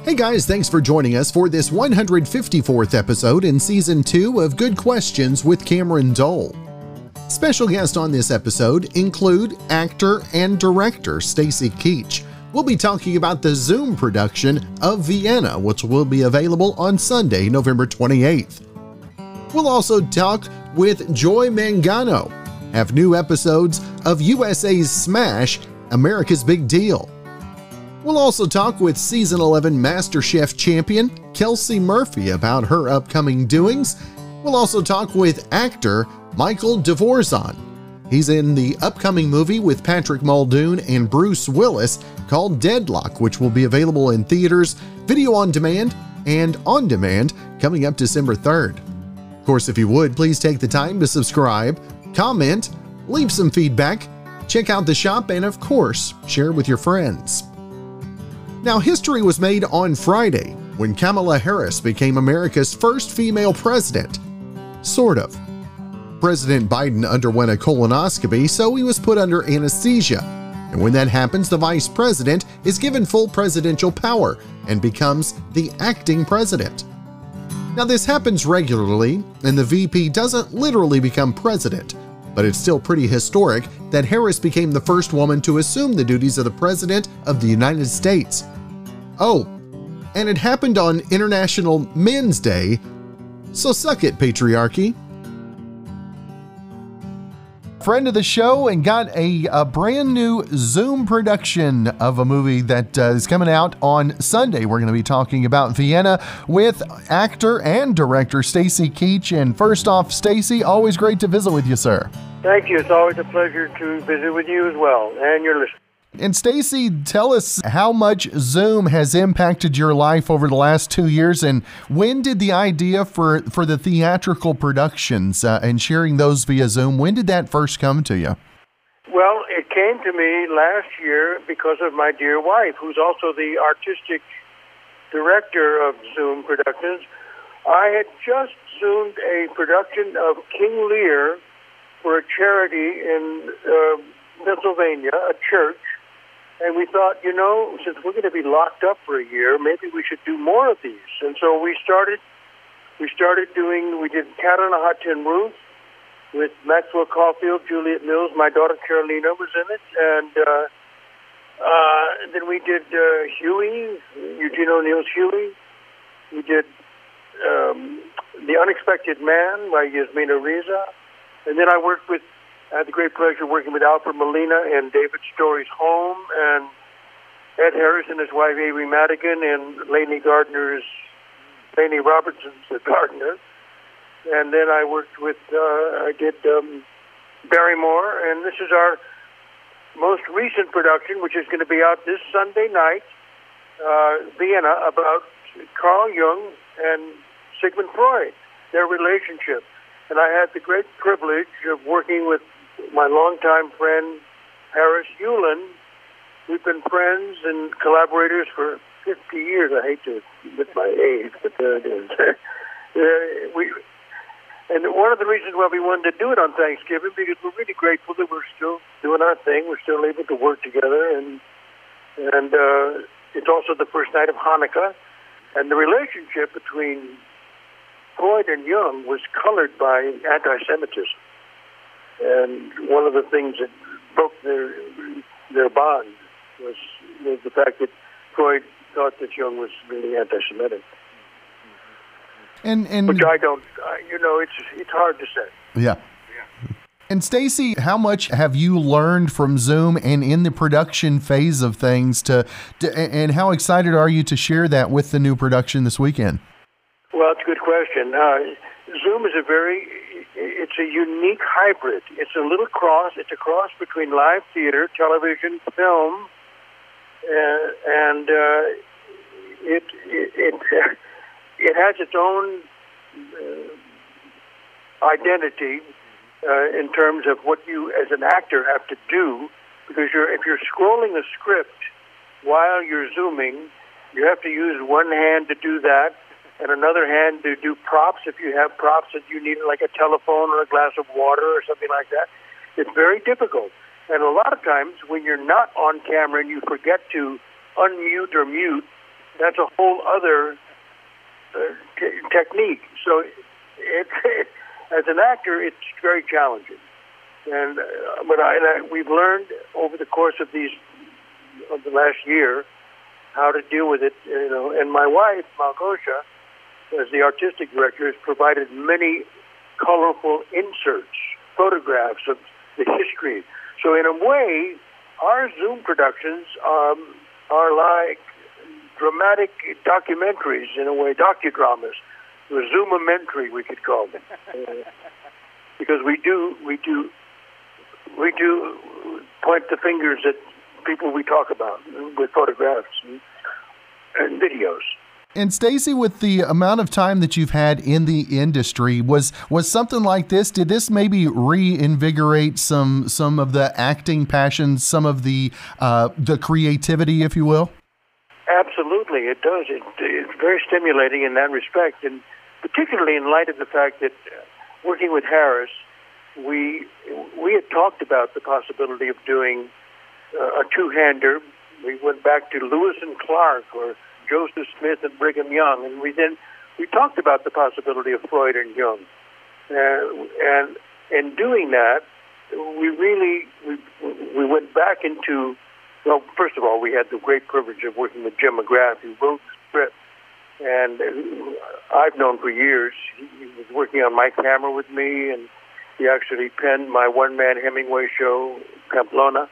Hey guys, thanks for joining us for this 154th episode in Season 2 of Good Questions with Cameron Dole. Special guests on this episode include actor and director Stacy Keach. We'll be talking about the Zoom production of Vienna, which will be available on Sunday, November 28th. We'll also talk with Joy Mangano, have new episodes of USA's Smash, America's Big Deal. We'll also talk with Season 11 Masterchef champion Kelsey Murphy about her upcoming doings. We'll also talk with actor Michael DeVorzon. He's in the upcoming movie with Patrick Muldoon and Bruce Willis called Deadlock, which will be available in theaters, video on demand, and on demand coming up December 3rd. Of course, if you would, please take the time to subscribe, comment, leave some feedback, check out the shop, and of course, share with your friends. Now, history was made on Friday when Kamala Harris became America's first female president. Sort of. President Biden underwent a colonoscopy, so he was put under anesthesia. And when that happens, the vice president is given full presidential power and becomes the acting president. Now, this happens regularly, and the VP doesn't literally become president, but it's still pretty historic that Harris became the first woman to assume the duties of the President of the United States. Oh, and it happened on International Men's Day, so suck it, patriarchy. Friend of the show, and got a brand new Zoom production of a movie that is coming out on Sunday. We're going to be talking about Vienna with actor and director Stacy Keach. And first off, Stacy, always great to visit with you, sir. Thank you. It's always a pleasure to visit with you as well, and your listeners. And Stacy, tell us how much Zoom has impacted your life over the last 2 years, and when did the idea for the theatrical productions and sharing those via Zoom, when did that first come to you? Well, it came to me last year because of my dear wife, who's also the artistic director of Zoom Productions. I had just Zoomed a production of King Lear for a charity in Pennsylvania, a church. And we thought, since we're going to be locked up for a year, maybe we should do more of these. And so we did Cat on a Hot Tin Roof with Maxwell Caulfield, Juliet Mills, my daughter Carolina was in it. And then we did Huey, Eugene O'Neill's Huey. We did The Unexpected Man by Yasmina Reza. And then I had the great pleasure of working with Alfred Molina and David Story's Home, and Ed Harris and his wife Avery Madigan, and Lainey Robertson's The Gardener. And then I did Barrymore, and this is our most recent production, which is going to be out this Sunday night, Vienna, about Carl Jung and Sigmund Freud, their relationship. And I had the great privilege of working with my longtime friend, Harris Yulin. We've been friends and collaborators for 50 years. I hate to admit my age, but there it is. And one of the reasons why we wanted to do it on Thanksgiving, because we're really grateful that we're still doing our thing. We're still able to work together. And it's also the first night of Hanukkah. And the relationship between Freud and Jung was colored by anti-Semitism. And one of the things that broke their bond was the fact that Freud thought that Jung was really anti-Semitic. And which I don't, it's hard to say. Yeah. And Stacy, how much have you learned from Zoom and in the production phase of things and how excited are you to share that with the new production this weekend? Well, it's a good question. Zoom is it's a unique hybrid. It's a little cross. It's a cross between live theater, television, film, and it has its own identity in terms of what you, as an actor, have to do. Because if you're scrolling a script while you're Zooming, you have to use one hand to do that, and another hand to do props if you have props that you need, like a telephone or a glass of water or something like that. It's very difficult. And a lot of times when you're not on camera and you forget to unmute or mute, that's a whole other technique. So as an actor, it's very challenging. And we've learned over the course of the last year how to deal with it. And my wife, Malgosia, as the artistic director, has provided many colorful inserts, photographs of the history. So in a way, our Zoom productions are like dramatic documentaries, in a way, docudramas, or Zoomamentary, we could call them, because we do point the fingers at people we talk about with photographs and videos. And Stacy, with the amount of time that you've had in the industry, was something like this, did this maybe reinvigorate some of the acting passions, some of the creativity, if you will? Absolutely, it does. It's very stimulating in that respect, and particularly in light of the fact that working with Harris, we had talked about the possibility of doing a two-hander. We went back to Lewis and Clark, or Joseph Smith and Brigham Young, and we talked about the possibility of Freud and Jung. And in doing that, we went back into, well, first of all, we had the great privilege of working with Jim McGrath, who wrote the script, and I've known for years. He was working on My Camera with me, and he actually penned my one-man Hemingway show, Pamplona.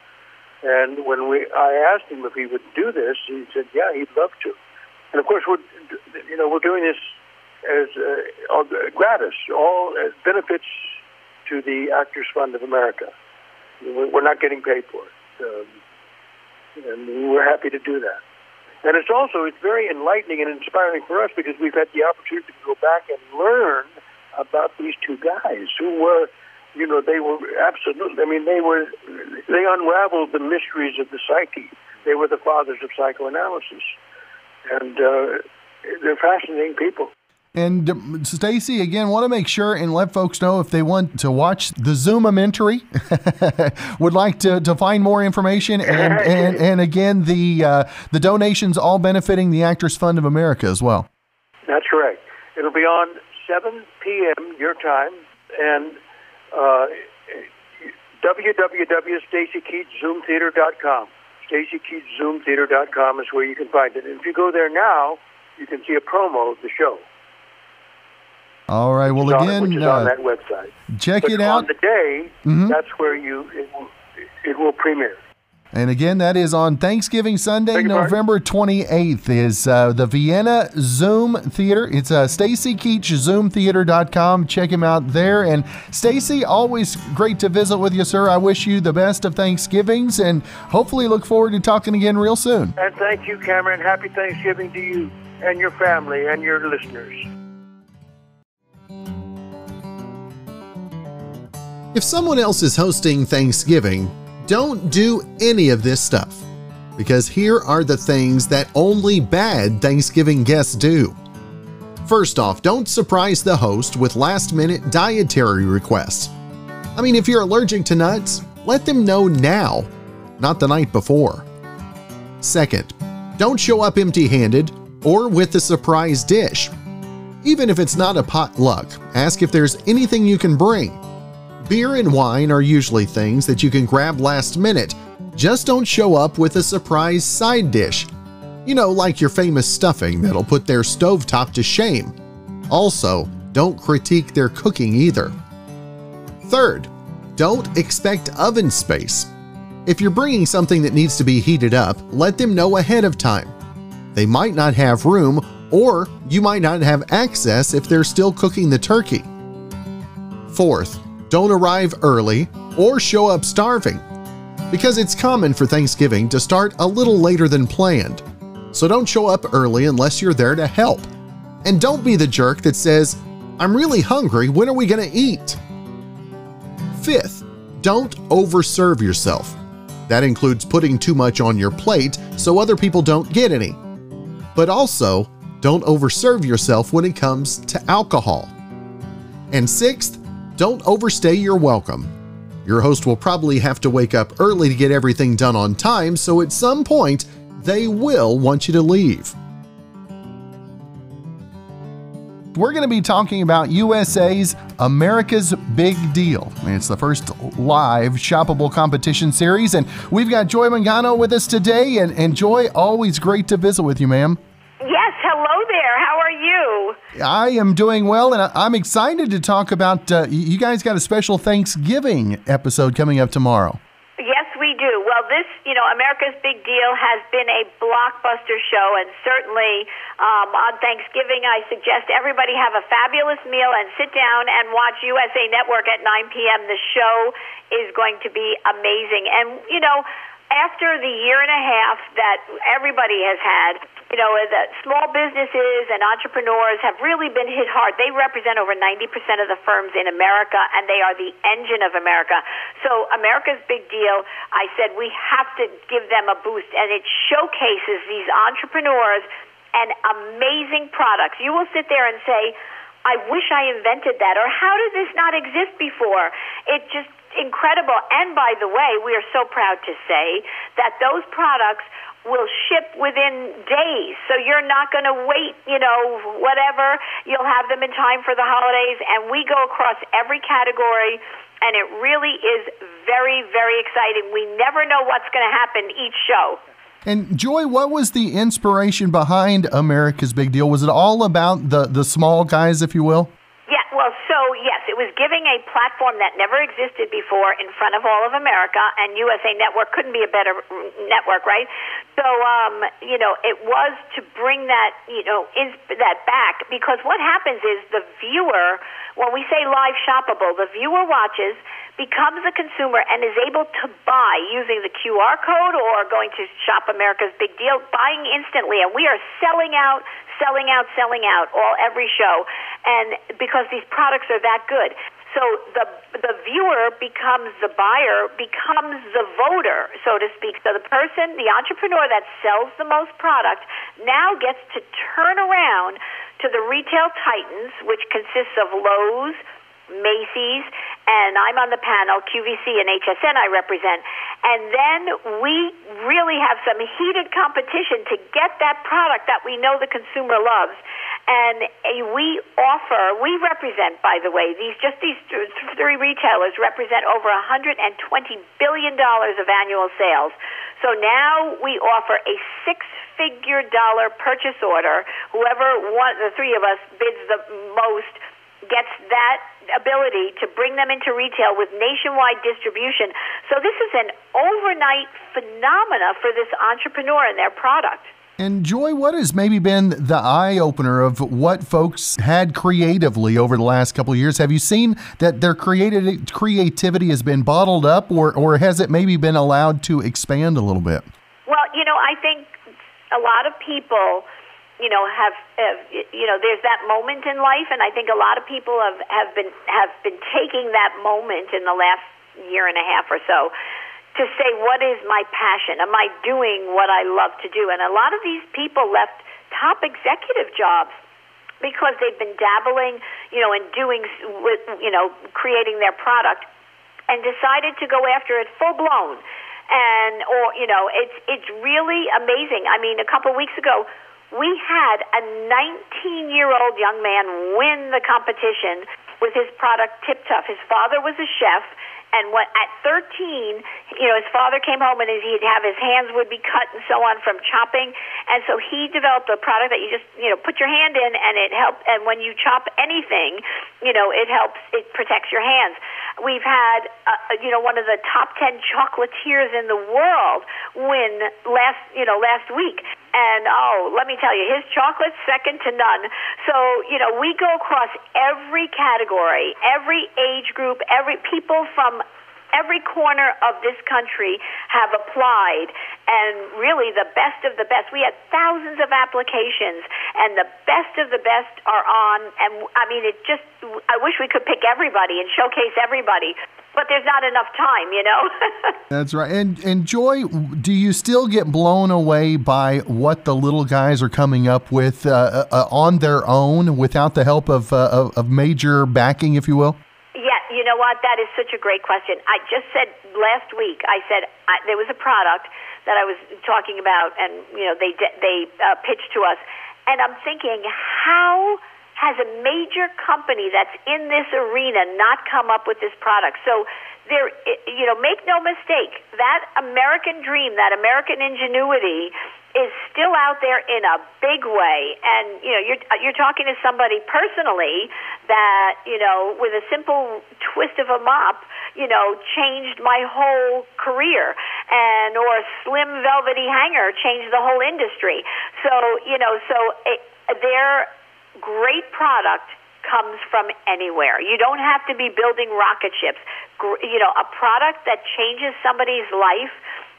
And when I asked him if he would do this, he said, yeah, he'd love to. And of course, we're doing this as gratis, all as benefits to the Actors Fund of America. We're not getting paid for it, and we're happy to do that. And it's very enlightening and inspiring for us, because we've had the opportunity to go back and learn about these two guys who were, they were absolutely, they unraveled the mysteries of the psyche. They were the fathers of psychoanalysis. And they're fascinating people. And Stacy, again, want to make sure and let folks know if they want to watch the Zoomamentary, would like to find more information, and again, the donations all benefiting the Actors Fund of America as well. That's correct. It'll be on 7 p.m. your time, and www.stacykeachzoomtheater.com. StacyKeachZoomTheater.com is where you can find it. And if you go there now, you can see a promo of the show. All right. Well, again, which is on that website. Check it out. On the day, that's where it will premiere. And again, that is on Thanksgiving Sunday, November 28th, is the Vienna Zoom Theater. It's StacyKeachZoomTheater.com. Check him out there. And Stacy, always great to visit with you, sir. I wish you the best of Thanksgivings, and hopefully look forward to talking again real soon. And thank you, Cameron. Happy Thanksgiving to you and your family and your listeners. If someone else is hosting Thanksgiving, don't do any of this stuff, because here are the things that only bad Thanksgiving guests do. First off, don't surprise the host with last-minute dietary requests. If you're allergic to nuts, let them know now, not the night before. Second, don't show up empty-handed or with a surprise dish. Even if it's not a potluck, ask if there's anything you can bring. Beer and wine are usually things that you can grab last minute. Just don't show up with a surprise side dish. Like your famous stuffing that'll put their stovetop to shame. Also, don't critique their cooking either. Third, don't expect oven space. If you're bringing something that needs to be heated up, let them know ahead of time. They might not have room, or you might not have access if they're still cooking the turkey. Fourth, don't arrive early or show up starving, because it's common for Thanksgiving to start a little later than planned. So don't show up early unless you're there to help. And don't be the jerk that says, "I'm really hungry, when are we going to eat?" Fifth, don't overserve yourself. That includes putting too much on your plate so other people don't get any. But also, don't overserve yourself when it comes to alcohol. And sixth, don't overstay your welcome. Your host will probably have to wake up early to get everything done on time, so at some point, they will want you to leave. We're going to be talking about USA's America's Big Deal. It's the first live shoppable competition series, and we've got Joy Mangano with us today. And Joy, always great to visit with you, ma'am. Yes, hello there. How are you? I am doing well, and I'm excited to talk about, you guys got a special Thanksgiving episode coming up tomorrow. Yes, we do. Well, this, America's Big Deal has been a blockbuster show, and certainly on Thanksgiving, I suggest everybody have a fabulous meal and sit down and watch USA Network at 9 p.m. The show is going to be amazing. And, after the year and a half that everybody has had, the small businesses and entrepreneurs have really been hit hard. They represent over 90% of the firms in America, and they are the engine of America. So America's Big Deal, I said we have to give them a boost, and it showcases these entrepreneurs and amazing products. You will sit there and say, I wish I invented that, or how did this not exist before? It just incredible. And by the way, we are so proud to say that those products will ship within days. So you're not going to wait, whatever. You'll have them in time for the holidays. And we go across every category, and it really is very, very exciting. We never know what's going to happen each show. And Joy, what was the inspiration behind America's Big Deal? Was it all about the small guys, if you will? Yeah, well, so yes, it was giving a platform that never existed before in front of all of America, and USA Network couldn't be a better network, right? So, it was to bring that, that back, because what happens is the viewer, when we say live shoppable, the viewer watches, becomes a consumer, and is able to buy using the QR code or going to Shop America's Big Deal, buying instantly, and we are selling out every show, and because these products are that good. So the viewer becomes the buyer, becomes the voter, so to speak. So the person, the entrepreneur that sells the most product, now gets to turn around to the retail titans, which consists of Lowe's, Macy's, and I'm on the panel, QVC and HSN I represent. And then we really have some heated competition to get that product that we know the consumer loves. And we represent, by the way, these three retailers represent over $120 billion of annual sales. So now we offer a six-figure dollar purchase order. The three of us bids the most gets that ability to bring them into retail with nationwide distribution. So this is an overnight phenomena for this entrepreneur and their product. And Joy, what has maybe been the eye-opener of what folks had creatively over the last couple of years? Have you seen that their creativity has been bottled up, or has it maybe been allowed to expand a little bit? Well, I think a lot of people there's that moment in life, and I think a lot of people have been taking that moment in the last year and a half or so to say, what is my passion? Am I doing what I love to do? And a lot of these people left top executive jobs because they've been dabbling, in doing with, creating their product, and decided to go after it full blown. And it's really amazing. I mean, a couple weeks ago, we had a 19-year-old young man win the competition with his product Tip Tough. His father was a chef, and at 13, his father came home and he'd have his hands would be cut and so on from chopping, and so he developed a product that you just put your hand in, and it helps. And when you chop anything, it helps. It protects your hands. We've had one of the top 10 chocolatiers in the world win last week. And, let me tell you, his chocolate's second to none. So, we go across every category, every age group, people from every corner of this country have applied, and really the best of the best. We had thousands of applications, and the best of the best are on. And, I wish we could pick everybody and showcase everybody. But there's not enough time, That's right. And Joy, do you still get blown away by what the little guys are coming up with on their own without the help of major backing, if you will? Yeah, you know what? That is such a great question. I just said last week, there was a product that I was talking about, and they pitched to us, and I'm thinking, how has a major company that's in this arena not come up with this product. So there, make no mistake, that American dream, that American ingenuity is still out there in a big way. And, you're talking to somebody personally that, with a simple twist of a mop, changed my whole career, or a slim velvety hanger changed the whole industry. So, their great product comes from anywhere. You don't have to be building rocket ships. A product that changes somebody's life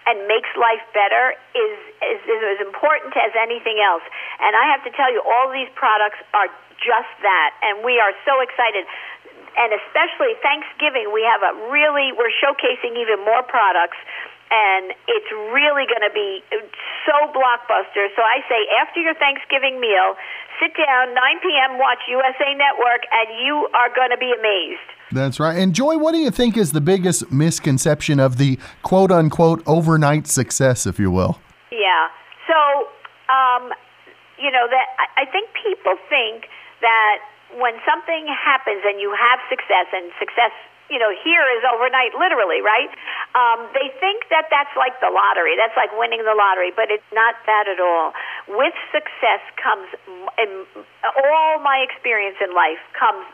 and makes life better is as important as anything else. And I have to tell you, all these products are just that, and we are so excited. And especially Thanksgiving, we're showcasing even more products, and it's really going to be so blockbuster. So I say, after your Thanksgiving meal, sit down, 9 p.m., watch USA Network, and you are going to be amazed. That's right. And Joy, what do you think is the biggest misconception of the quote-unquote overnight success, if you will? Yeah. So, that I think people think that when something happens and you have success, and success, here is overnight, literally, right? They think that that's like the lottery. That's like winning the lottery, but it's not that at all. With success comes, in all my experience in life, comes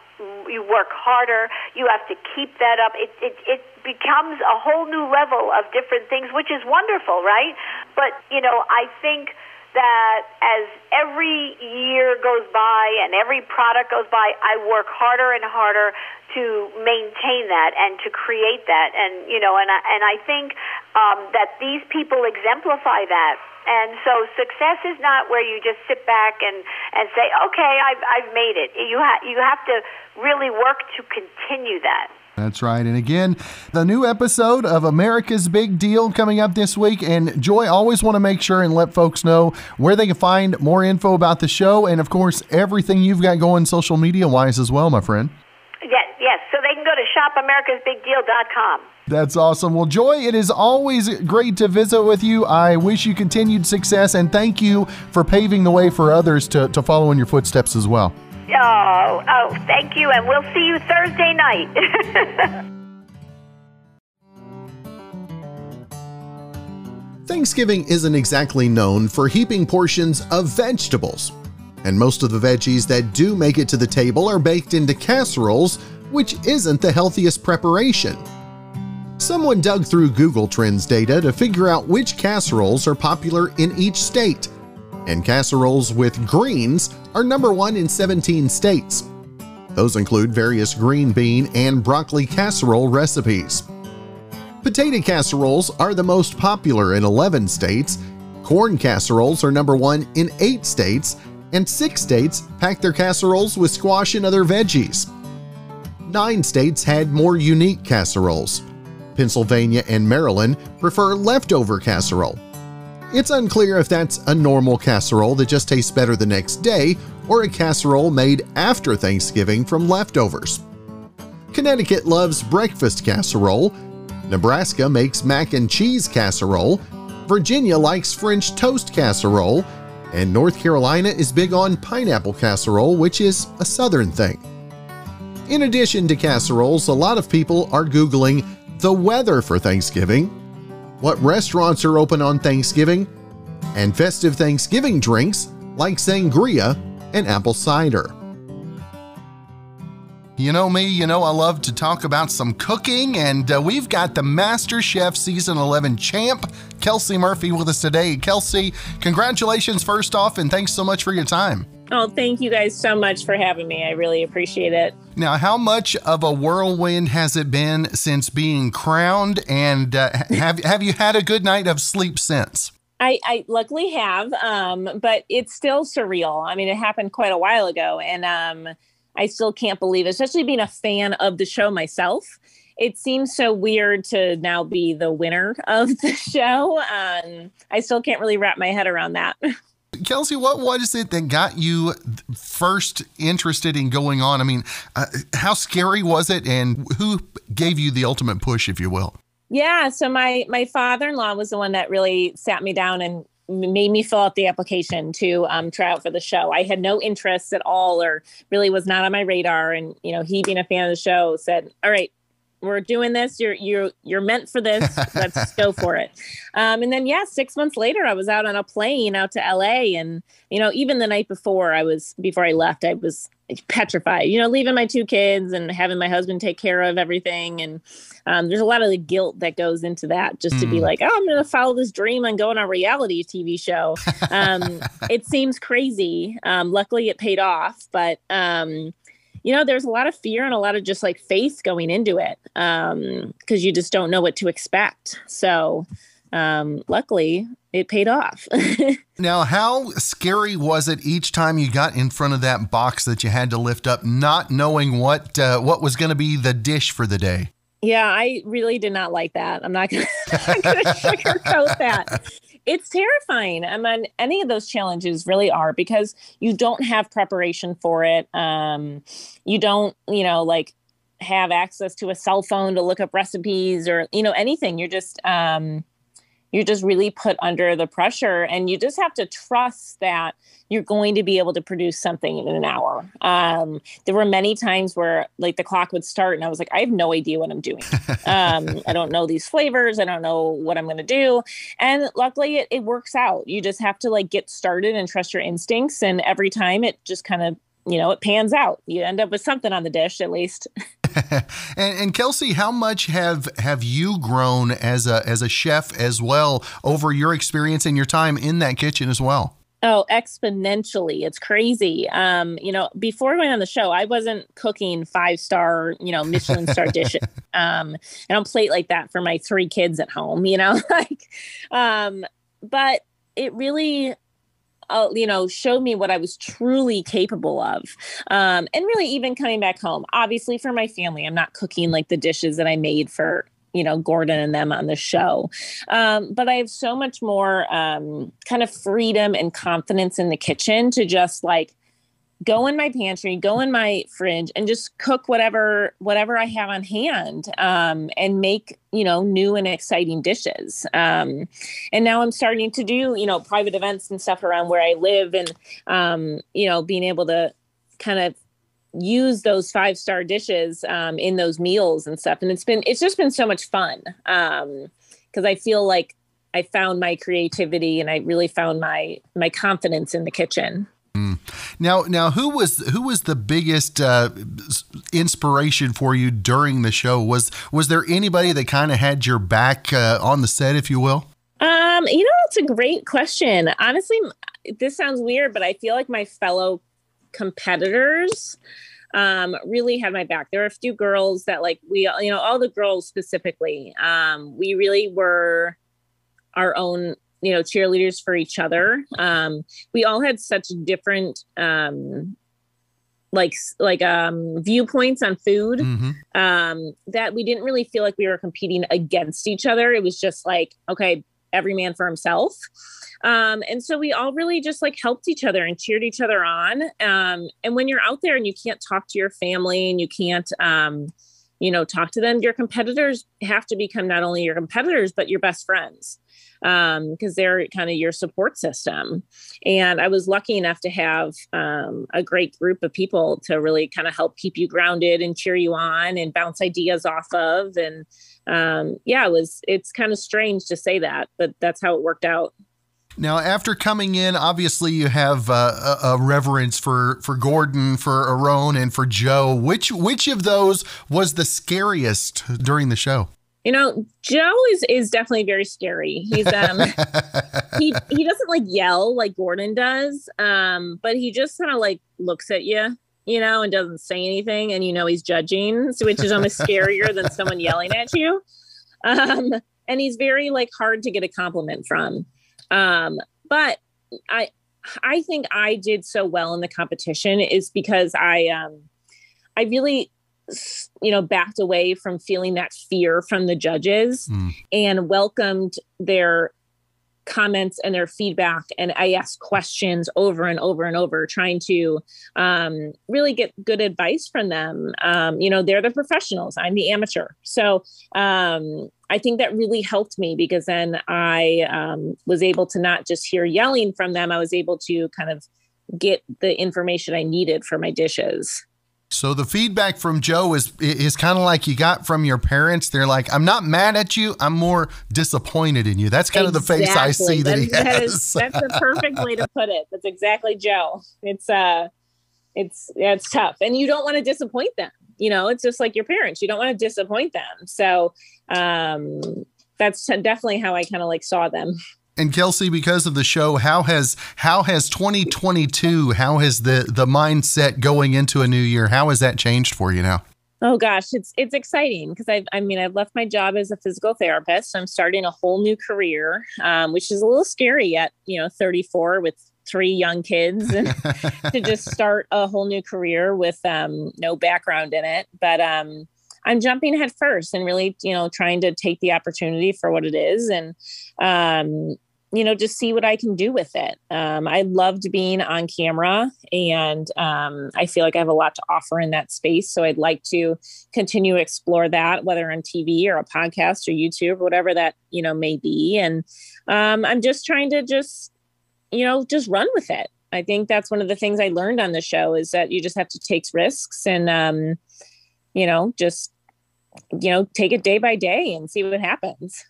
you work harder. You have to keep that up. It becomes a whole new level of different things, which is wonderful, right? But, I think that as every year goes by and every product goes by, I work harder and harder to maintain that and to create that. And, I think that these people exemplify that. And so success is not where you just sit back and say, okay, I've made it. You have to really work to continue that. That's right. And again, the new episode of America's Big Deal coming up this week. And Joy, always want to make sure and let folks know where they can find more info about the show and, of course, everything you've got going social media-wise as well, my friend. Yes. So they can go to shopamericasbigdeal.com. That's awesome. Well, Joy, it is always great to visit with you. I wish you continued success, and thank you for paving the way for others to follow in your footsteps as well. Oh, thank you, and we'll see you Thursday night. Thanksgiving isn't exactly known for heaping portions of vegetables, and most of the veggies that do make it to the table are baked into casseroles, which isn't the healthiest preparation. Someone dug through Google Trends data to figure out which casseroles are popular in each state, and casseroles with greens are number 1 in 17 states. Those include various green bean and broccoli casserole recipes. Potato casseroles are the most popular in 11 states, corn casseroles are number 1 in 8 states, and 6 states pack their casseroles with squash and other veggies. 9 states had more unique casseroles. Pennsylvania and Maryland prefer leftover casserole. It's unclear if that's a normal casserole that just tastes better the next day or a casserole made after Thanksgiving from leftovers. Connecticut loves breakfast casserole, Nebraska makes mac and cheese casserole, Virginia likes French toast casserole, and North Carolina is big on pineapple casserole, which is a southern thing. In addition to casseroles, a lot of people are Googling the weather for Thanksgiving, what restaurants are open on Thanksgiving, and festive Thanksgiving drinks like sangria and apple cider. You know me, I love to talk about some cooking, and we've got the Masterchef Season 11 champ, Kelsey Murphy, with us today. Kelsey, congratulations first off, and thanks so much for your time. Oh, thank you guys so much for having me. I really appreciate it. Now, how much of a whirlwind has it been since being crowned, and have you had a good night of sleep since? I luckily have, but it's still surreal. I mean, it happened quite a while ago, and I still can't believe it, especially being a fan of the show myself. It seems so weird to now be the winner of the show. I still can't really wrap my head around that. Kelsey, what was it that got you first interested in going on? I mean, how scary was it, and who gave you the ultimate push, if you will? Yeah, so my father-in-law was the one that really sat me down and made me fill out the application to try out for the show. I had no interest at all, or really was not on my radar. And, he being a fan of the show said, all right, we're doing this. You're meant for this. Let's go for it. And then, 6 months later, I was out on a plane out to LA. And, even the night before I left, I was petrified, leaving my 2 kids and having my husband take care of everything. And there's a lot of the guilt that goes into that, just to be like, oh, I'm going to follow this dream and go on a reality TV show. It seems crazy. Luckily it paid off, but there's a lot of fear and a lot of just like faith going into it, because you just don't know what to expect. So luckily it paid off. Now, how scary was it each time you got in front of that box that you had to lift up, not knowing what was going to be the dish for the day? Yeah, I really did not like that. I'm not going to sugarcoat that. It's terrifying. I mean, any of those challenges really are, because you don't have preparation for it. You don't, have access to a cell phone to look up recipes or, anything. You're just really put under the pressure, and you just have to trust that you're going to be able to produce something in an hour. There were many times where the clock would start and I was like, I have no idea what I'm doing. I don't know these flavors. I don't know what I'm going to do. And luckily it works out. You just have to get started and trust your instincts. And every time it just kind of, it pans out. You end up with something on the dish, at least. And Kelsey, how much have you grown as a chef as well over your experience and your time in that kitchen as well? Oh, exponentially. It's crazy. Before going on the show, I wasn't cooking 5-star, Michelin star dishes. I don't plate like that for my 3 kids at home, but it really showed me what I was truly capable of. And really even coming back home, obviously for my family, I'm not cooking like the dishes that I made for, Gordon and them on the show. But I have so much more kind of freedom and confidence in the kitchen to just go in my pantry, go in my fridge, and just cook whatever I have on hand, and make, new and exciting dishes. And now I'm starting to do, private events and stuff around where I live, and, being able to kind of use those 5-star dishes in those meals and stuff. And it's just been so much fun, because I feel like I found my creativity and I really found my confidence in the kitchen. Now, who was the biggest inspiration for you during the show? Was there anybody that kind of had your back on the set, if you will? It's a great question. Honestly, this sounds weird, but I feel like my fellow competitors really had my back. There were a few girls that we, all the girls specifically, we really were our own, cheerleaders for each other. We all had such different, viewpoints on food, that we didn't really feel like we were competing against each other. It was just okay, every man for himself. And so we all really just helped each other and cheered each other on. And when you're out there and you can't talk to your family and you can't, talk to them, your competitors have to become not only your competitors, but your best friends, because they're kind of your support system. And I was lucky enough to have a great group of people to really kind of help keep you grounded and cheer you on and bounce ideas off of. And it's kind of strange to say that, but that's how it worked out. Now, after coming in, obviously you have a reverence for Gordon, for Aaron, and for Joe. Which of those was the scariest during the show? Joe is definitely very scary. He's he doesn't yell like Gordon does, but he just kind of looks at you, and doesn't say anything, and he's judging, which is almost scarier than someone yelling at you. And he's very hard to get a compliment from. But I think I did so well in the competition is because I really, backed away from feeling that fear from the judges and welcomed their comments and their feedback. And I ask questions over and over and over, trying to really get good advice from them. They're the professionals. I'm the amateur. So I think that really helped me, because then I was able to not just hear yelling from them. I was able to kind of get the information I needed for my dishes. So the feedback from Joe is kind of like you got from your parents. They're like, I'm not mad at you. I'm more disappointed in you. That's kind of the face I see that he has. That's the perfect way to put it. That's exactly Joe. It's tough. And you don't want to disappoint them. It's just like your parents. You don't want to disappoint them. So that's definitely how I kind of like saw them. And Kelsey, because of the show, how has 2022, how has the mindset going into a new year, how has that changed for you now? Oh gosh, it's exciting, because I've left my job as a physical therapist. So I'm starting a whole new career, which is a little scary at 34 with 3 young kids, and to just start a whole new career with no background in it. But I'm jumping head first and really trying to take the opportunity for what it is, and just see what I can do with it. I loved being on camera, and I feel like I have a lot to offer in that space. So I'd like to continue to explore that, whether on TV or a podcast or YouTube, whatever that, may be. And I'm just trying to just run with it. I think that's one of the things I learned on the show, is that you just have to take risks and, take it day by day and see what happens.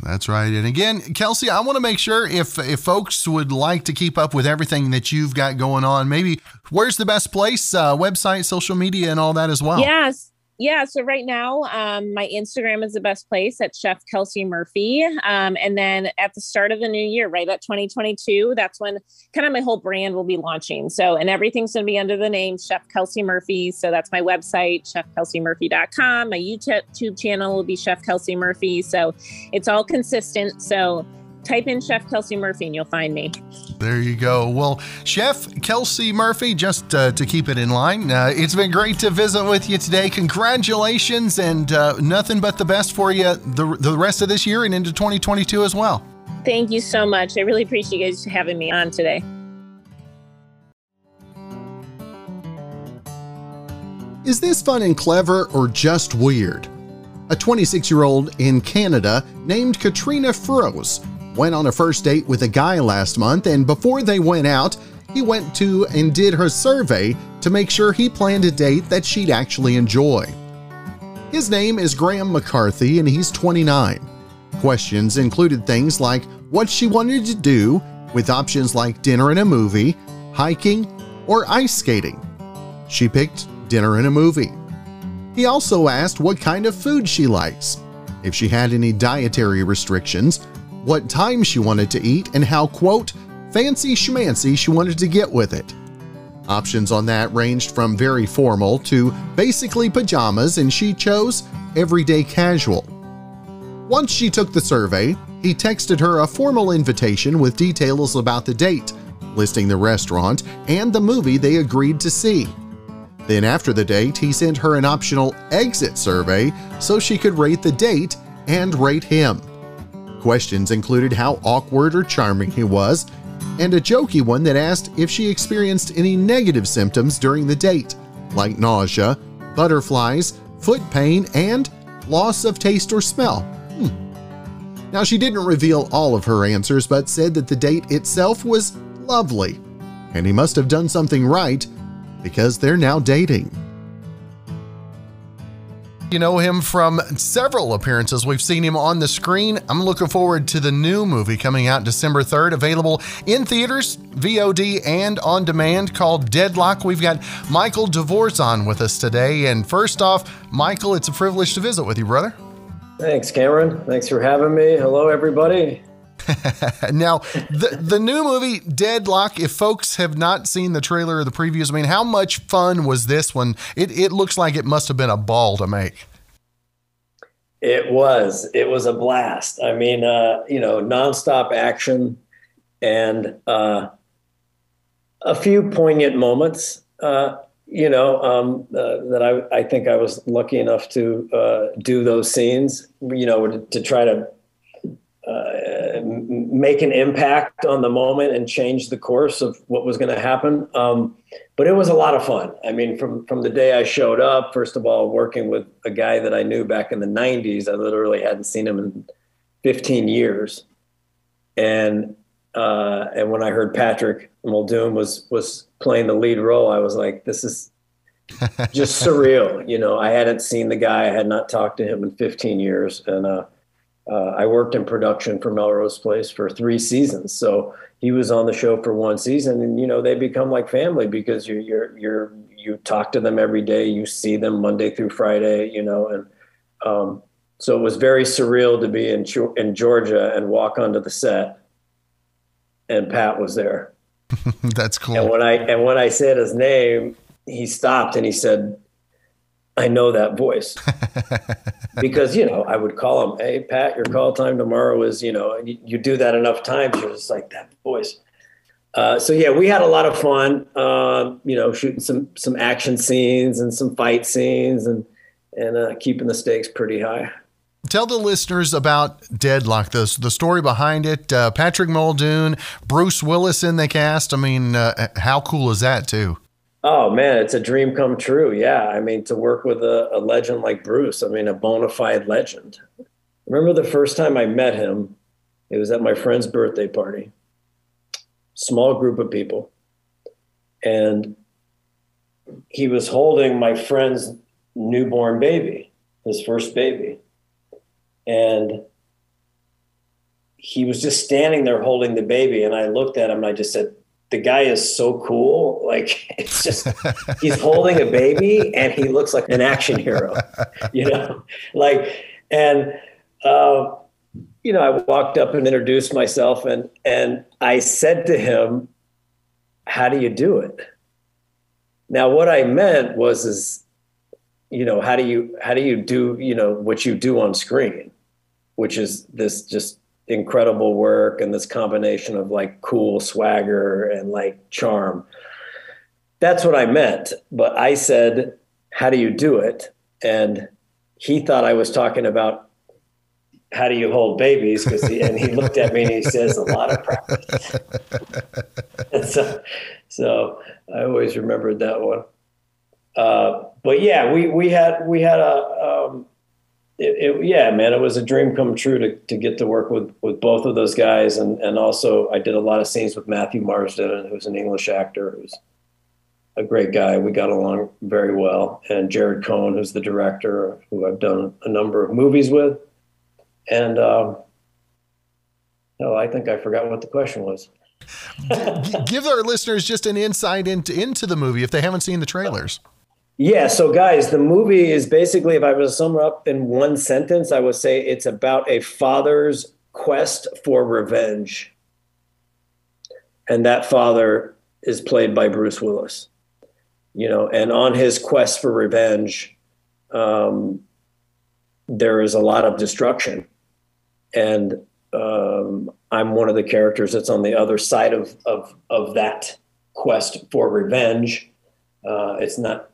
That's right. And again, Kelsey, I want to make sure if folks would like to keep up with everything that you've got going on, maybe where's the best place, website, social media, and all that as well? Yes. Yeah. So right now, my Instagram is the best place at Chef Kelsey Murphy. And then at the start of the new year, right at 2022, that's when kind of my whole brand will be launching. So, and everything's going to be under the name Chef Kelsey Murphy. So that's my website, chefkelseymurphy.com. My YouTube channel will be Chef Kelsey Murphy. So it's all consistent. So type in Chef Kelsey Murphy and you'll find me. There you go. Well, Chef Kelsey Murphy, just to keep it in line, it's been great to visit with you today. Congratulations, and nothing but the best for you the rest of this year and into 2022 as well. Thank you so much. I really appreciate you guys having me on today. Is this fun and clever or just weird? A 26-year-old in Canada named Katrina Froese went on a first date with a guy last month, and before they went out, he went to and did her survey to make sure he planned a date that she'd actually enjoy. His name is Graham McCarthy, and he's 29. Questions included things like what she wanted to do, with options like dinner and a movie, hiking, or ice skating. She picked dinner and a movie. He also asked what kind of food she likes, if she had any dietary restrictions, what time she wanted to eat, and how, quote, fancy schmancy she wanted to get with it. Options on that ranged from very formal to basically pajamas, and she chose everyday casual. Once she took the survey, he texted her a formal invitation with details about the date, listing the restaurant and the movie they agreed to see. Then after the date, he sent her an optional exit survey so she could rate the date and rate him. Questions included how awkward or charming he was, and a jokey one that asked if she experienced any negative symptoms during the date, like nausea, butterflies, foot pain, and loss of taste or smell. Now, she didn't reveal all of her answers, but said that the date itself was lovely, and he must have done something right because they're now dating. You know him from several appearances. We've seen him on the screen. I'm looking forward to the new movie coming out December 3rd, available in theaters, VOD, and on demand, called Deadlock. We've got Michael DeVorzon with us today. And first off, Michael, it's a privilege to visit with you, brother. Thanks, Cameron. Thanks for having me. Hello, everybody. Now, the new movie, Deadlock, if folks have not seen the trailer or the previews, I mean, how much fun was this one? It looks like it must have been a ball to make. It was a blast. I mean, nonstop action and a few poignant moments, that I think I was lucky enough to do those scenes, to try to make an impact on the moment and change the course of what was going to happen. But it was a lot of fun. I mean, from the day I showed up, first of all, working with a guy that I knew back in the 90s, I literally hadn't seen him in 15 years. And when I heard Patrick Muldoon was playing the lead role, I was like, this is just surreal. You know, I hadn't seen the guy. I had not talked to him in 15 years. And I worked in production for Melrose Place for 3 seasons. So he was on the show for 1 season, and, you know, they become like family because you talk to them every day. You see them Monday through Friday, you know, and so it was very surreal to be in Georgia and walk onto the set, and Pat was there. That's cool. And when I said his name, he stopped and he said, I know that voice. Because, you know, I would call him, hey, Pat, your call time tomorrow is, you know, and you do that enough times, you're just like, that voice. So, yeah, we had a lot of fun, you know, shooting some action scenes and some fight scenes and keeping the stakes pretty high. Tell the listeners about Deadlock, the story behind it. Patrick Muldoon, Bruce Willis in the cast. I mean, how cool is that, too? Oh, man, it's a dream come true. Yeah. I mean, to work with a legend like Bruce, I mean, a bona fide legend. I remember the first time I met him, it was at my friend's birthday party, small group of people. And he was holding my friend's newborn baby, his first baby. And he was just standing there holding the baby. And I looked at him and I just said, the guy is so cool. Like, it's just, he's holding a baby and he looks like an action hero, you know, like, and, you know, I walked up and introduced myself and I said to him, how do you do it? Now, what I meant was, you know, how do you do, you know, what you do on screen, which is this just incredible work and this combination of like cool swagger and like charm. That's what I meant. But I said, how do you do it? And he thought I was talking about how do you hold babies? And he looked at me and he says, a lot of practice. So I always remembered that one. But yeah, we had a, yeah, man, it was a dream come true to get to work with both of those guys. And also I did a lot of scenes with Matthew Marsden, who's an English actor, who's a great guy. We got along very well. And Jared Cohen, who's the director, who I've done a number of movies with. And I think I forgot what the question was. Give our listeners just an insight into the movie if they haven't seen the trailers. Yeah. So guys, the movie is basically, if I was to sum it up in one sentence, I would say it's about a father's quest for revenge. And that father is played by Bruce Willis, you know, and on his quest for revenge, there is a lot of destruction. And I'm one of the characters that's on the other side of that quest for revenge. It's not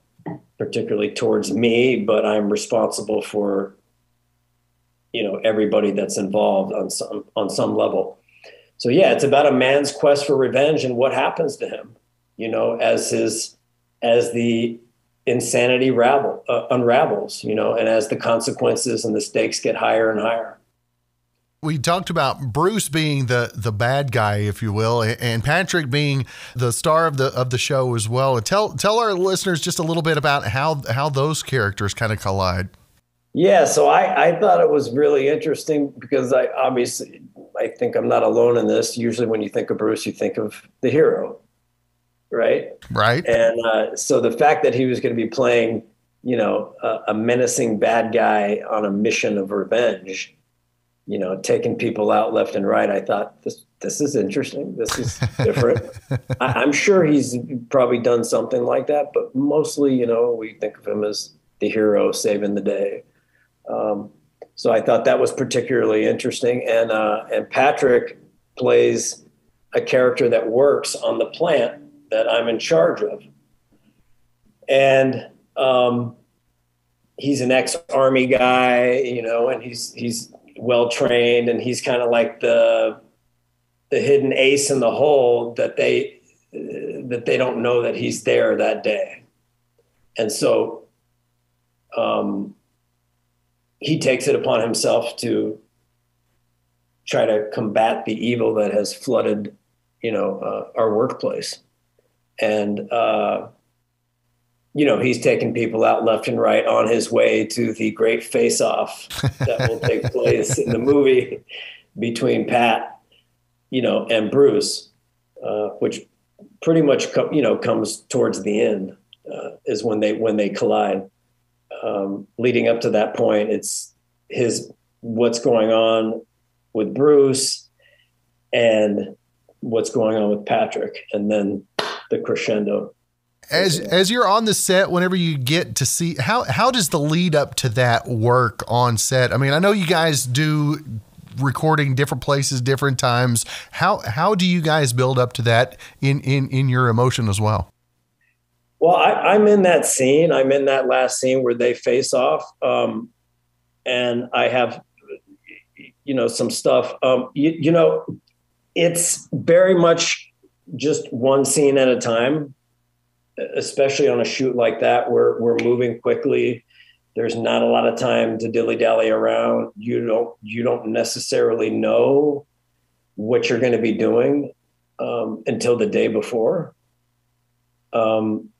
particularly towards me, but I'm responsible for, you know, everybody that's involved on some level. So yeah, it's about a man's quest for revenge and what happens to him, you know, as the insanity unravels, you know, and as the consequences and the stakes get higher and higher. We talked about Bruce being the bad guy, if you will, and Patrick being the star of the show as well. Tell our listeners just a little bit about how those characters kind of collide. Yeah, so I thought it was really interesting because I think I'm not alone in this. Usually when you think of Bruce, you think of the hero, right? Right. And so the fact that he was going to be playing, you know, a menacing bad guy on a mission of revenge, you know, taking people out left and right, I thought this is interesting. This is different. I'm sure he's probably done something like that, but mostly, you know, we think of him as the hero saving the day. So I thought that was particularly interesting. And Patrick plays a character that works on the plant that I'm in charge of. And he's an ex-army guy, you know, and he's well trained, and he's kind of like the hidden ace in the hole that they don't know that he's there that day. And so he takes it upon himself to try to combat the evil that has flooded, our workplace. And, he's taking people out left and right on his way to the great face-off that will take place in the movie between Pat, and Bruce, which pretty much, comes towards the end, is when they collide. Leading up to that point, it's what's going on with Bruce and what's going on with Patrick, and then the crescendo. As you're on the set, whenever you get to see how does the lead up to that work on set? I mean, I know you guys do recording different places, different times. How do you guys build up to that in your emotion as well? Well, I'm in that scene. I'm in that last scene where they face off. And I have, some stuff, it's very much just one scene at a time, especially on a shoot like that, where we're moving quickly. There's not a lot of time to dilly-dally around. You don't necessarily know what you're going to be doing until the day before.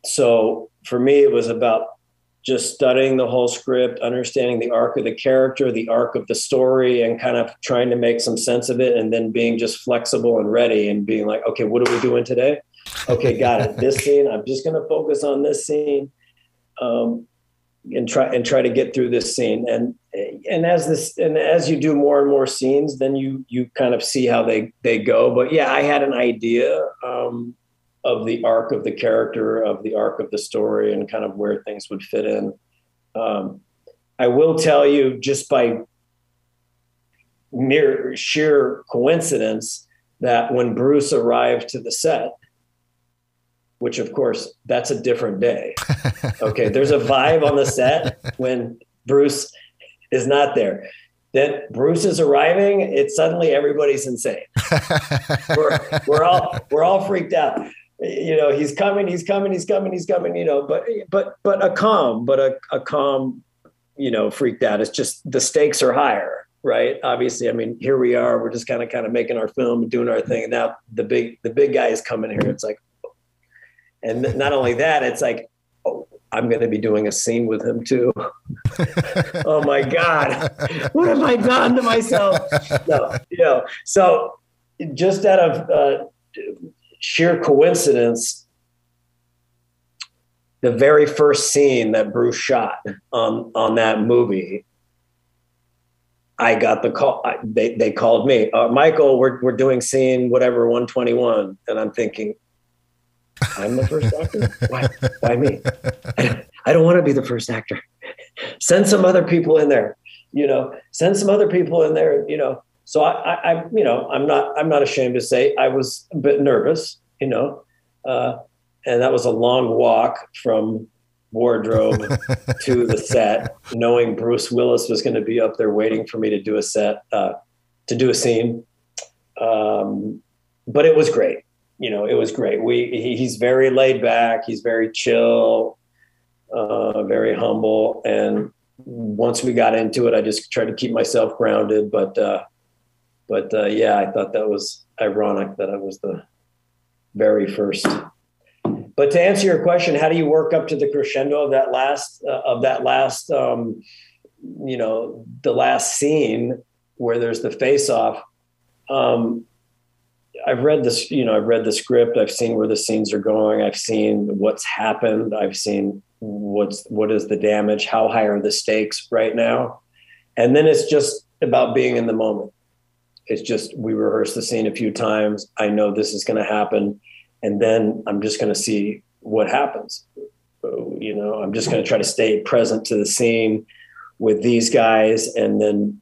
So for me, it was about just studying the whole script, understanding the arc of the character, the arc of the story, and kind of trying to make some sense of it, and then being just flexible and ready and being like, okay, what are we doing today? Okay, got it. This scene, I'm just going to focus on this scene, and try to get through this scene. And as you do more and more scenes, then you kind of see how they go. But yeah, I had an idea, of the arc of the character, of the arc of the story, and kind of where things would fit in. I will tell you, just by sheer coincidence, that when Bruce arrived to the set, which of course, that's a different day. Okay, there's a vibe on the set when Bruce is not there. Then Bruce is arriving, it's suddenly everybody's insane. We're all freaked out. He's coming, but a calm, freaked out. It's just the stakes are higher, right? Obviously, I mean, here we are, we're just kind of making our film and doing our thing. And now the big guy is coming here. It's like, and not only that, it's like, oh, I'm going to be doing a scene with him too. Oh my God, what have I done to myself? No, so just out of sheer coincidence, the very first scene that Bruce shot on that movie, I got the call. They called me, Michael, we're doing scene whatever 121, and I'm thinking, I'm the first actor? Why me? I don't want to be the first actor. Send some other people in there. Send some other people in there. So I'm not ashamed to say I was a bit nervous. And that was a long walk from wardrobe to the set, knowing Bruce Willis was going to be up there waiting for me to do a scene. But it was great. It was great. He's very laid back. He's very chill, very humble. And once we got into it, I just tried to keep myself grounded. But yeah, I thought that was ironic that I was the very first. But to answer your question, how do you work up to the crescendo of that last, the last scene where there's the face-off? I've read this, I've read the script. I've seen where the scenes are going. I've seen what's happened. I've seen what is the damage, how high are the stakes right now. And then it's just about being in the moment. It's just, we rehearse the scene a few times. I know this is going to happen. And then I'm just going to see what happens. I'm just going to try to stay present to the scene with these guys. And then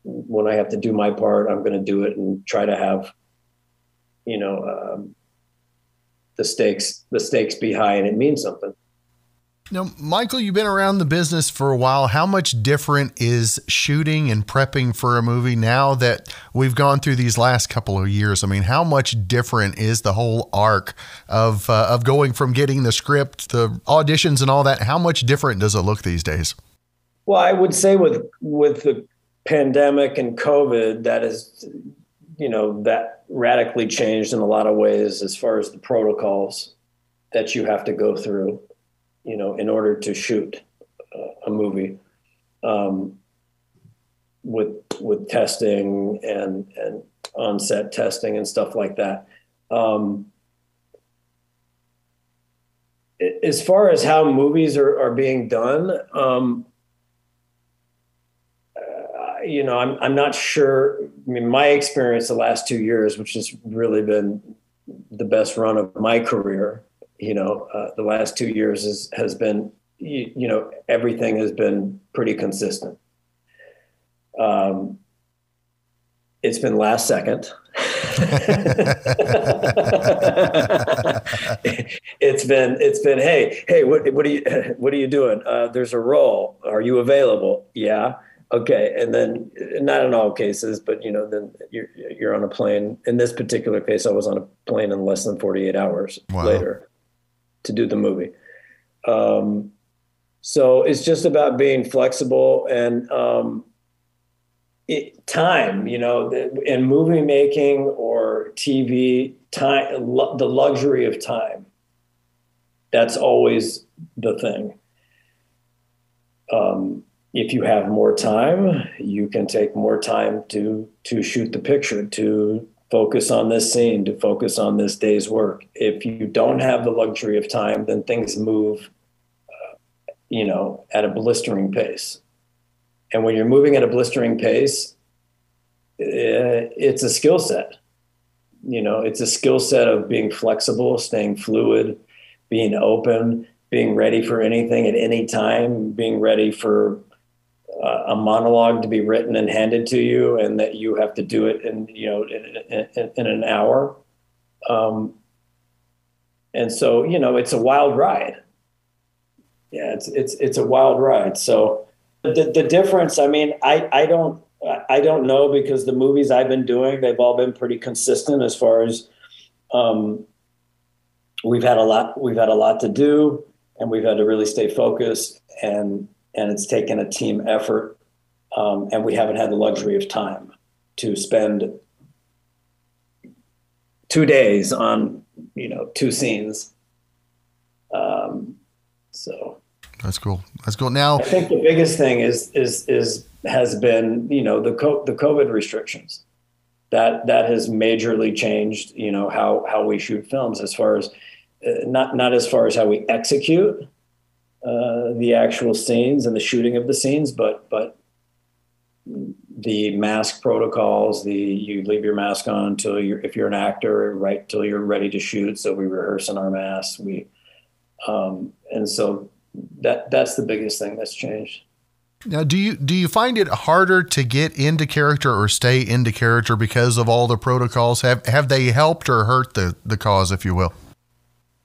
when I have to do my part, I'm going to do it and try to have, the stakes be high and it means something. Now, Michael, you've been around the business for a while. How much different is shooting and prepping for a movie now that we've gone through these last couple of years? I mean, how much different is the whole arc of going from getting the script, the auditions and all that? How much different does it look these days? Well, I would say with the pandemic and COVID, that is, that radically changed in a lot of ways as far as the protocols that you have to go through, in order to shoot a movie, with testing and on-set testing and stuff like that. As far as how movies are being done, I'm not sure. I mean, my experience the last 2 years, which has really been the best run of my career, the last 2 years has been, everything has been pretty consistent. It's been last second. It's been, hey, what are you doing? There's a role. Are you available? Yeah. Okay. And then not in all cases, but then you're on a plane. In this particular case, I was on a plane in less than 48 hours later to do the movie. So it's just about being flexible and, time, in movie making or TV, time, the luxury of time. That's always the thing. If you have more time, you can take more time to shoot the picture, to focus on this scene, to focus on this day's work. If you don't have the luxury of time, then things move, at a blistering pace. And when you're moving at a blistering pace, it's a skill set. It's a skill set of being flexible, staying fluid, being open, being ready for anything at any time, being ready for a monologue to be written and handed to you, and that you have to do it in an hour. And so, it's a wild ride. Yeah, it's a wild ride. So the difference, I mean, I don't know, because the movies I've been doing, they've all been pretty consistent as far as we've had a lot to do, and we've had to really stay focused, and it's taken a team effort, and we haven't had the luxury of time to spend 2 days on 2 scenes. So that's cool. Now, I think the biggest thing has been the COVID restrictions. That has majorly changed how we shoot films, as far as not as far as how we execute the actual scenes and the shooting of the scenes, but the mask protocols. You leave your mask on if you're an actor, right till you're ready to shoot. So we rehearse in our masks. And so that's the biggest thing that's changed. Now, do you find it harder to get into character or stay into character because of all the protocols? Have they helped or hurt the cause, if you will?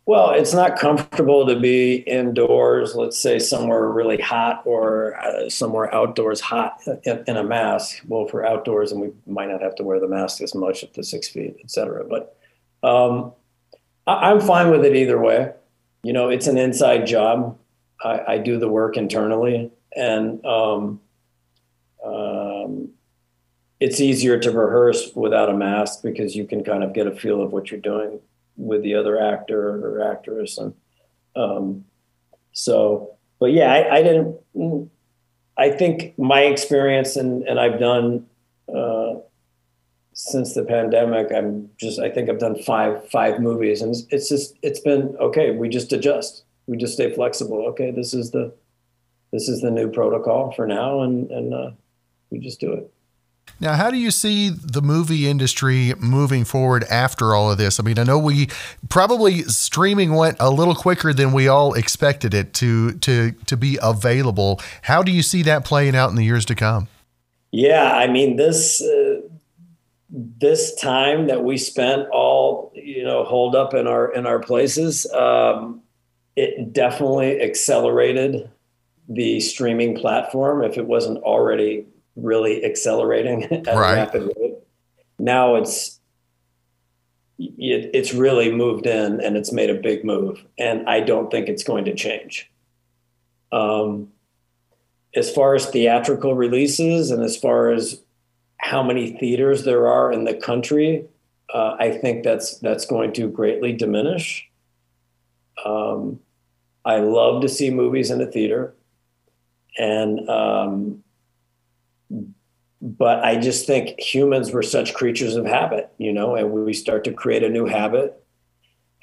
Well, it's not comfortable to be indoors, let's say somewhere really hot, or somewhere outdoors hot in a mask. Well, for outdoors, and we might not have to wear the mask as much up to 6 feet, et cetera. But I'm fine with it either way. It's an inside job. I do the work internally, and it's easier to rehearse without a mask, because you can kind of get a feel of what you're doing with the other actor or actress. And but yeah, I think my experience and I've done since the pandemic, I think I've done five movies, and it's been okay. We just adjust. We just stay flexible. Okay, this is the new protocol for now, and we just do it. Now, how do you see the movie industry moving forward after all of this? I mean, I know streaming went a little quicker than we all expected it to be available. How do you see that playing out in the years to come? Yeah, I mean, this time that we spent all holed up in our places, it definitely accelerated the streaming platform if it wasn't already really accelerating at a rapid rate. Now it's really moved in, and it's made a big move, and I don't think it's going to change. As far as theatrical releases and as far as how many theaters there are in the country, I think that's going to greatly diminish. I love to see movies in the theater, but I just think humans were such creatures of habit, and we start to create a new habit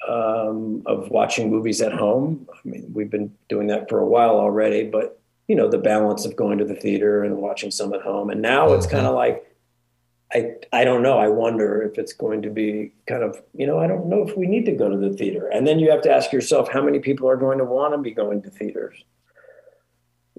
of watching movies at home. I mean, we've been doing that for a while already, but the balance of going to the theater and watching some at home. And now it's kind of like, I don't know. I wonder if it's going to be kind of, I don't know if we need to go to the theater. And then you have to ask yourself, how many people are going to want to be going to theaters?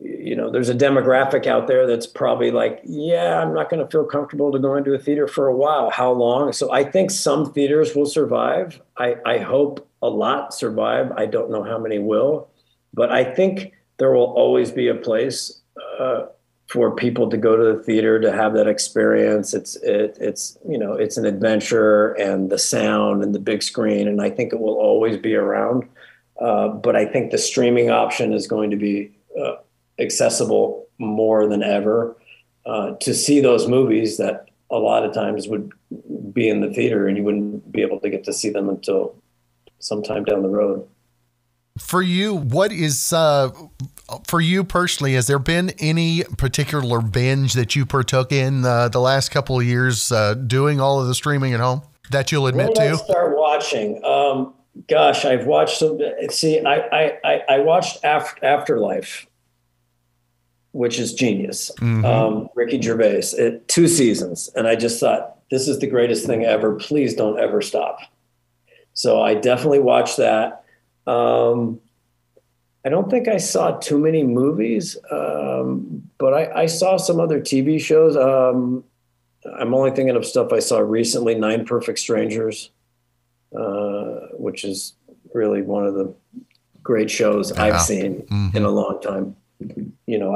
There's a demographic out there that's probably like, yeah, I'm not going to feel comfortable to go into a theater for a while. How long? So I think some theaters will survive. I hope a lot survive. I don't know how many will, but I think there will always be a place for people to go to the theater to have that experience. It's an adventure, and the sound and the big screen, and I think it will always be around. But I think the streaming option is going to be accessible more than ever to see those movies that a lot of times would be in the theater, and you wouldn't be able to get to see them until sometime down the road. For you, what is, for you personally, has there been any particular binge that you partook in the last couple of years doing all of the streaming at home that you'll admit to? Start watching. Gosh, I've watched some. See, I watched Afterlife, which is genius. Ricky Gervais, 2 seasons, and I just thought, this is the greatest thing ever. Please don't ever stop. So I definitely watched that. I don't think I saw too many movies, but I saw some other TV shows. I'm only thinking of stuff I saw recently, 9 Perfect Strangers, which is really one of the great shows I've seen in a long time.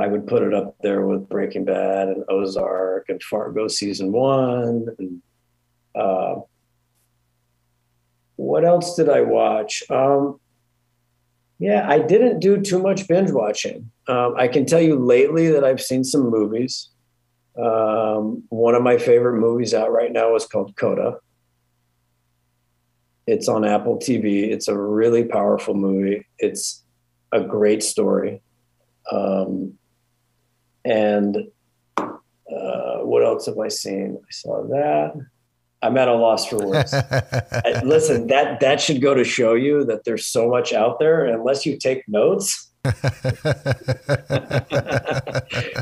I would put it up there with Breaking Bad and Ozark and Fargo season 1. And, what else did I watch? I didn't do too much binge watching. I can tell you lately that I've seen some movies. One of my favorite movies out right now is called Coda. It's on Apple TV. It's a really powerful movie. It's a great story. What else have I seen? I saw that. I'm at a loss for words. Listen, that should go to show you that there's so much out there, unless you take notes,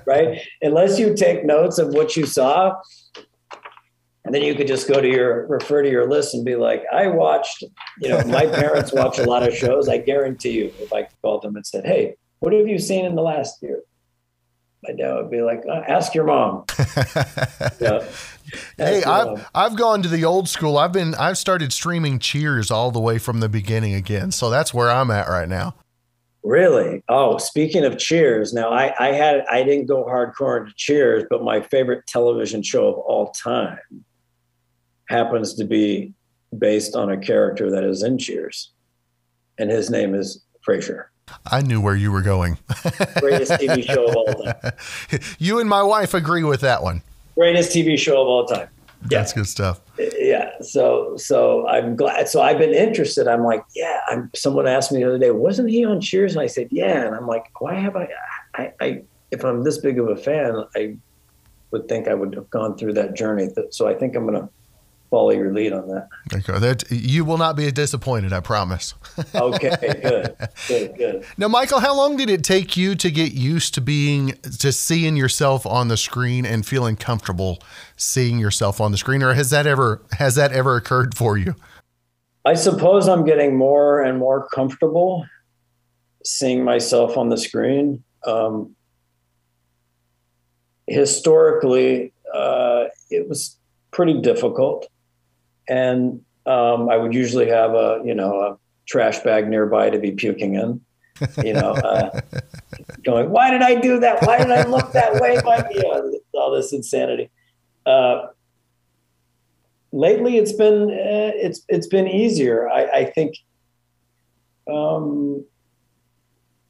right? Unless you take notes of what you saw, and then you could just refer to your list and be like, I watched, my parents watch a lot of shows. I guarantee you, if I called them and said, hey, what have you seen in the last year? My dad would be like, ask your mom. Hey, I've gone to the old school. I've started streaming Cheers all the way from the beginning again. So that's where I'm at right now. Really? Oh, speaking of Cheers, now I didn't go hardcore into Cheers, but my favorite television show of all time happens to be based on a character that is in Cheers, and his name is Frasier. I knew where you were going. Greatest TV show of all time. You and my wife agree with that one. Greatest TV show of all time. That's good stuff. Yeah. So I'm glad. So I've been interested. I'm like, yeah. Someone asked me the other day, wasn't he on Cheers? And I said, yeah. And I'm like, why have I if I'm this big of a fan, I would think I would have gone through that journey. So I think I'm going to follow your lead on that. Okay. You will not be disappointed, I promise. Okay, good. Now, Michael, how long did it take you to get used to seeing yourself on the screen and feeling comfortable seeing yourself on the screen? Or has that ever occurred for you? I suppose I'm getting more and more comfortable seeing myself on the screen. Historically, it was pretty difficult. And I would usually have a trash bag nearby to be puking in, going, why did I do that? Why did I look that way? All this insanity. Lately it's been easier. I think,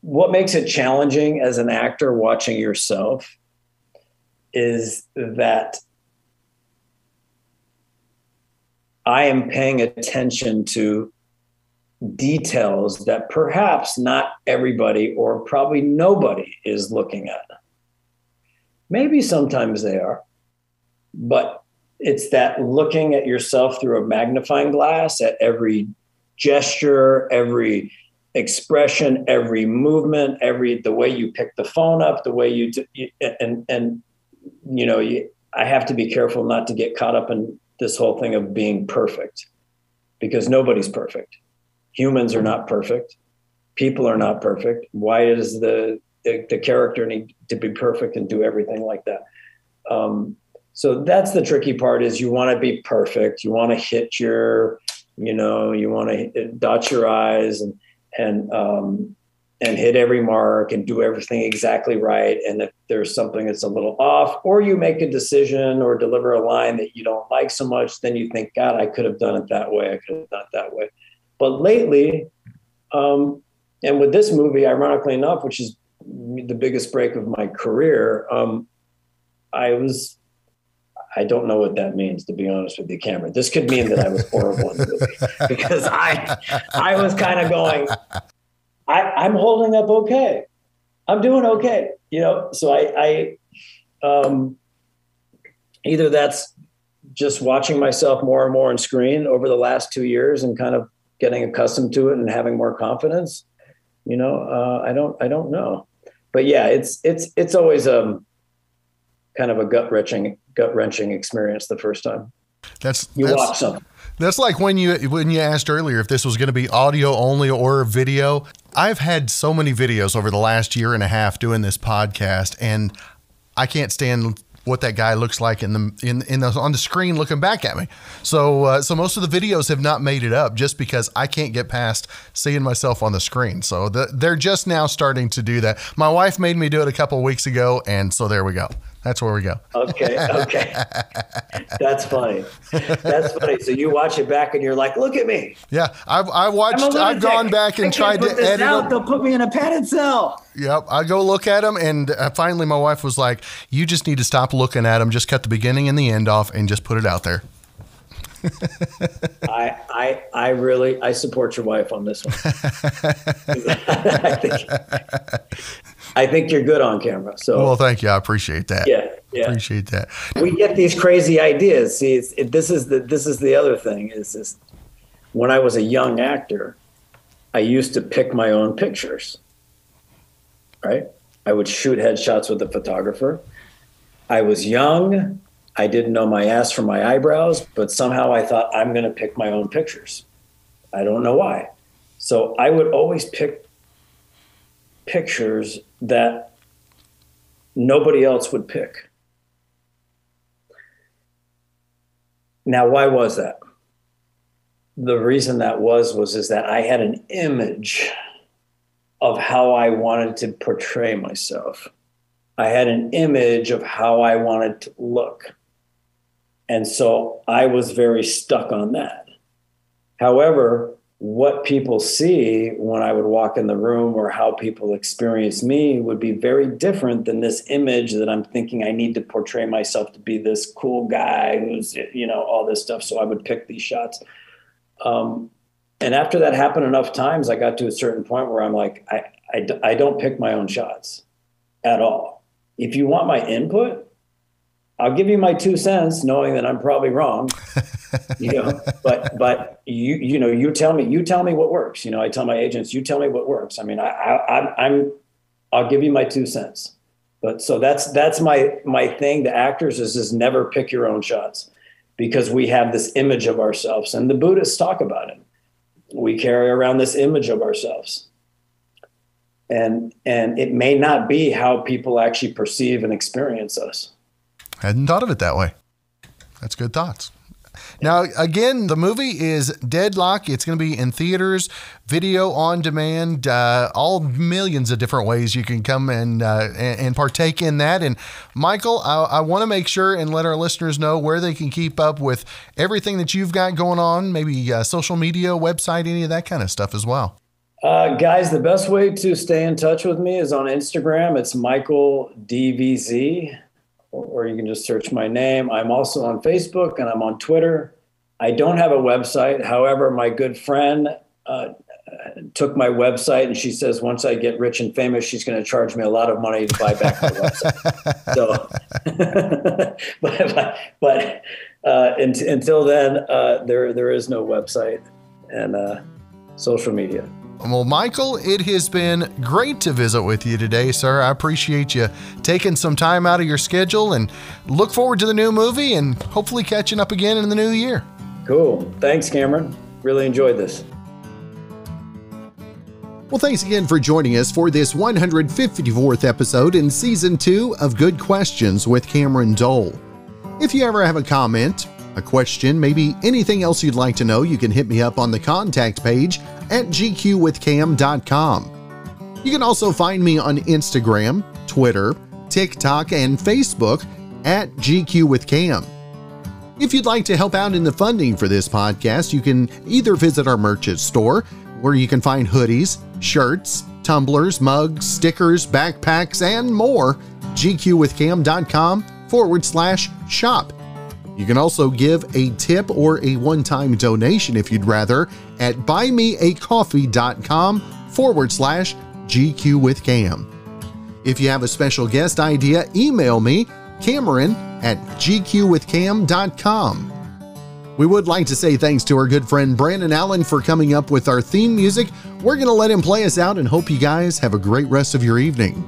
what makes it challenging as an actor watching yourself is that I am paying attention to details that perhaps not everybody or probably nobody is looking at. Maybe sometimes they are, but it's that looking at yourself through a magnifying glass at every gesture, every expression, every movement, the way you pick the phone up, the way you I have to be careful not to get caught up in this whole thing of being perfect, because nobody's perfect. Humans are not perfect. People are not perfect. Why does the character need to be perfect and do everything like that? So that's the tricky part, is you want to be perfect. You want to hit you want to dot your I's and hit every mark and do everything exactly right. And if there's something that's a little off, or you make a decision or deliver a line that you don't like so much, then you think, God, I could have done it that way. I could have done it that way. But lately, and with this movie, ironically enough, which is the biggest break of my career, I don't know what that means, to be honest with you, Cameron. This could mean that I was horrible in the movie, because I was kind of going, I'm holding up okay. I'm doing okay. So I either that's just watching myself more and more on screen over the last 2 years and kind of getting accustomed to it and having more confidence. I don't know, but yeah, it's always kind of a gut wrenching experience the first time that's watch something. That's like when you asked earlier if this was going to be audio only or video. I've had so many videos over the last year and a half doing this podcast, and I can't stand what that guy looks like on the screen looking back at me. So most of the videos have not made it up just because I can't get past seeing myself on the screen. So they're just now starting to do that. My wife made me do it a couple of weeks ago, and so there we go. That's where we go. Okay. That's funny. So you watch it back and you're like, look at me. Yeah. I've gone back and tried to edit them. They'll put me in a padded cell. Yep. I go look at them, and finally my wife was like, you just need to stop looking at them. Just cut the beginning and the end off and just put it out there. I support your wife on this one. I think you're good on camera. So, well, thank you. I appreciate that. Yeah. Appreciate that. We get these crazy ideas. See, this is the other thing. Is this, when I was a young actor, I used to pick my own pictures. Right? I would shoot headshots with a photographer. I was young. I didn't know my ass from my eyebrows, but somehow I thought, I'm going to pick my own pictures. I don't know why. So I would always pick pictures that nobody else would pick. Now, why was that? The reason that was that I had an image of how I wanted to portray myself. I had an image of how I wanted to look. And so I was very stuck on that. However, what people see when I would walk in the room or how people experience me would be very different than this image that I'm thinking I need to portray myself to be this cool guy who's, all this stuff. So I would pick these shots. And after that happened enough times, I got to a certain point where I'm like, I don't pick my own shots at all. If you want my input, I'll give you my 2 cents, knowing that I'm probably wrong, but you tell me what works. I tell my agents, you tell me what works. I mean, I'll give you my 2 cents. But so that's my thing to actors is just never pick your own shots, because we have this image of ourselves, and the Buddhists talk about it. We carry around this image of ourselves. And it may not be how people actually perceive and experience us. Hadn't thought of it that way. That's good thoughts. Now, again, the movie is Deadlock. It's going to be in theaters, video on demand, all millions of different ways you can come and partake in that. And Michael, I want to make sure and let our listeners know where they can keep up with everything that you've got going on, maybe social media, website, any of that kind of stuff as well. Guys, the best way to stay in touch with me is on Instagram. It's Michael DVZ. Or you can just search my name. I'm also on Facebook and I'm on Twitter. I don't have a website. However, my good friend took my website and she says, once I get rich and famous, she's going to charge me a lot of money to buy back my website. So, until then, there is no website and social media. Well, Michael, it has been great to visit with you today, sir. I appreciate you taking some time out of your schedule and look forward to the new movie and hopefully catching up again in the new year. Cool. Thanks, Cameron. Really enjoyed this. Well, thanks again for joining us for this 154th episode in Season 2 of Good Questions with Cameron Dole. If you ever have a comment, a question, maybe anything else you'd like to know, you can hit me up on the contact page at gqwithcam.com. You can also find me on Instagram, Twitter, TikTok, and Facebook at gqwithcam. If you'd like to help out in the funding for this podcast, you can either visit our merch store, where you can find hoodies, shirts, tumblers, mugs, stickers, backpacks, and more, gqwithcam.com/shop. You can also give a tip or a one-time donation if you'd rather at buymeacoffee.com/GQWithCam. If you have a special guest idea, email me, Cameron@GQWithCam.com. We would like to say thanks to our good friend Brandon Allen for coming up with our theme music. We're going to let him play us out and hope you guys have a great rest of your evening.